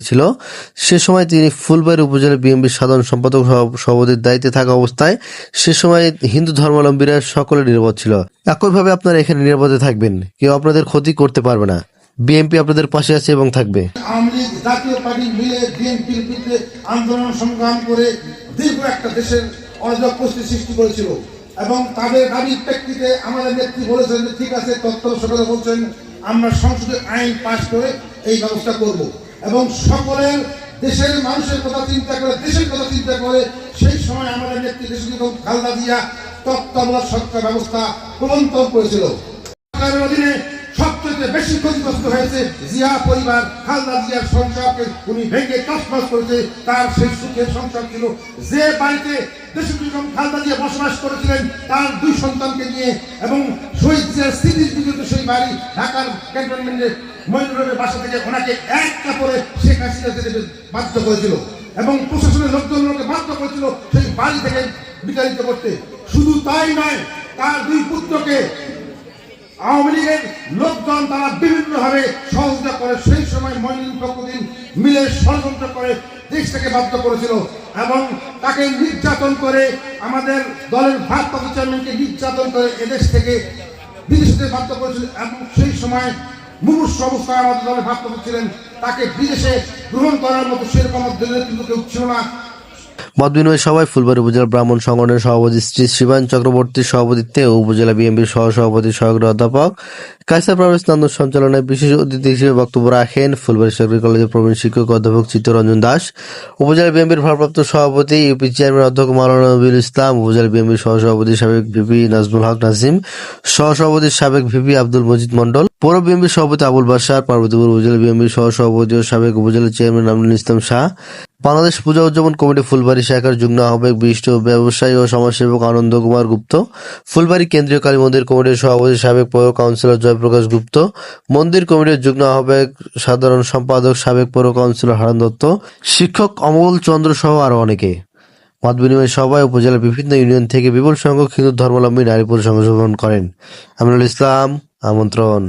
ছিল। সে সময় তিনি ফুলবাড়ী উপজেলা বিএনপির সাধারণ সম্পাদক সভাপতির দায়িত্বে থাকা অবস্থায় সে সময় হিন্দু ধর্মাবলম্বীরা সকলে নিরাপদ ছিল। একইভাবে আপনারা এখানে নিরাপদে থাকবেন, কেউ আপনাদের ক্ষতি করতে পারবে না। বিএনপি আপনাদের পাশে আছে এবং থাকবে। আওয়ামী লীগ জাতীয় পার্টি মিলে বিএনপির বিরুদ্ধে আন্দোলন সংগ্রাম করে দীর্ঘ একটা দেশের অরাজক পরিস্থিতি সৃষ্টি করেছিল এবং তাদের দাবির প্রেক্ষিতে আমাদের নেত্রী বলেছেন যে ঠিক আছে, তৎকালীন সরকার বলছেন আমরা সংসদে আইন পাশ করে এই ব্যবস্থা করব এবং সকলের দেশের মানুষের কথা চিন্তা করে, দেশের কথা চিন্তা করে সেই সময় আমাদের নেত্রী দেশকে খালেদা জিয়া তত্ত্বাবধায়ক সরকার ব্যবস্থা প্রবর্তন করেছিল। সরকারের অধীনে সবচেয়ে বেশি ক্ষতিগ্রস্ত হয়েছে জিয়া পরিবার। খালেদা জিয়ার সংসারকে উনি ভেঙে তছনছ করেছে। তার সেই সুখের সংসার ছিল যে বাড়িতে দেশপ্রিয়তম খালেদা জিয়া বসবাস করেছিলেন তার 2 সন্তানকে নিয়ে, এবং শহীদ জিয়ার স্মৃতির বিরুদ্ধে সেই বাড়ি ঢাকার ক্যান্টনমেন্টের ময়ূরের বাসা থেকে ওনাকে এক কাপড়ে শেখ হাসিনা যেতে বাধ্য করেছিল এবং প্রশাসনের লোকজনকে বাধ্য করেছিল সেই বাড়ি থেকে বিতাড়িত করতে। শুধু তাই নয়, তার 2 পুত্রকে আওয়ামী লীগের লোকজন তারা বিভিন্নভাবে সহযোগিতা করে সেই সময় মঈনুদ্দিন ফখরুদ্দিন মিলে ষড়যন্ত্র করে দেশ থেকে বাধ্য করেছিল এবং তাকে নির্যাতন করে, আমাদের দলের ভারপ্রাপ্ত চেয়ারম্যানকে নির্যাতন করে এদেশ থেকে বিদেশে বাধ্য করেছিল এবং সেই সময় মুমূর্ষু অবস্থায় আমাদের দলের ভারপ্রাপ্ত ছিলেন, তাকে বিদেশে গ্রহণ করার মতো সেরকম দলের কিন্তু কেউ ছিল না। মত বিনিময় সভায় ফুলবাড়ী উপজেলা ব্রাহ্মণ সংগঠনের সভাপতি শ্রী শিবান চক্রবর্তীর সভাপতিত্বে ও উপজেলা বিএনপির সহসভাপতি সহকারী অধ্যাপক কায়সার পারভেজ নান্নুর সঞ্চালনায় বিশেষ অতিথি হিসেবে বক্তব্য রাখেন ফুলবাড়ী সরকারি কলেজের প্রবীণ শিক্ষক অধ্যাপক চিত্তরঞ্জন দাস, উপজেলা বিএনপির ভারপ্রাপ্ত সভাপতি ইউপি চেয়ারম্যান অধ্যক্ষ মাওলানা নবীল ইসলাম, উপজেলা বিএনপির সহসভাপতি সাবেক ভিপি নাজমুল হক নাজিম, সহসভাপতি সাবেক ভিপি আব্দুল মজিদ মন্ডল, পৌর বিএনপির সভাপতি আবুল বাশার, পার্বতীপুর উপজেলা বিএনপির সহসভাপতি ও সাবেক উপজেলা চেয়ারম্যান আমনুল ইসলাম শাহ, বাংলাদেশ পূজা উদযাপন কমিটি ফুলবাড়ী শাখার যুগ্ম আহ্বায়ক বিশিষ্ট ব্যবসায়ী ও সমাজসেবক আনন্দ কুমার গুপ্ত, ফুলবাড়ী কেন্দ্রীয় কালী মন্দির কমিটির সভাপতি সাবেক পৌর কাউন্সিলর জয়প্রকাশ গুপ্ত, মন্দির কমিটির যুগ্ম আহ্বায়ক সাধারণ সম্পাদক সাবেক পৌর কাউন্সিলর হারান দত্ত, শিক্ষক অমল চন্দ্র সহ আরো অনেকে। মত বিনিময় সভায় উপজেলার বিভিন্ন ইউনিয়ন থেকে বিপুল সংখ্যক হিন্দু ধর্মাবলম্বী নারী পুরুষ অংশগ্রহণ করেন। আমনুল ইসলাম আমন্ত্রণ।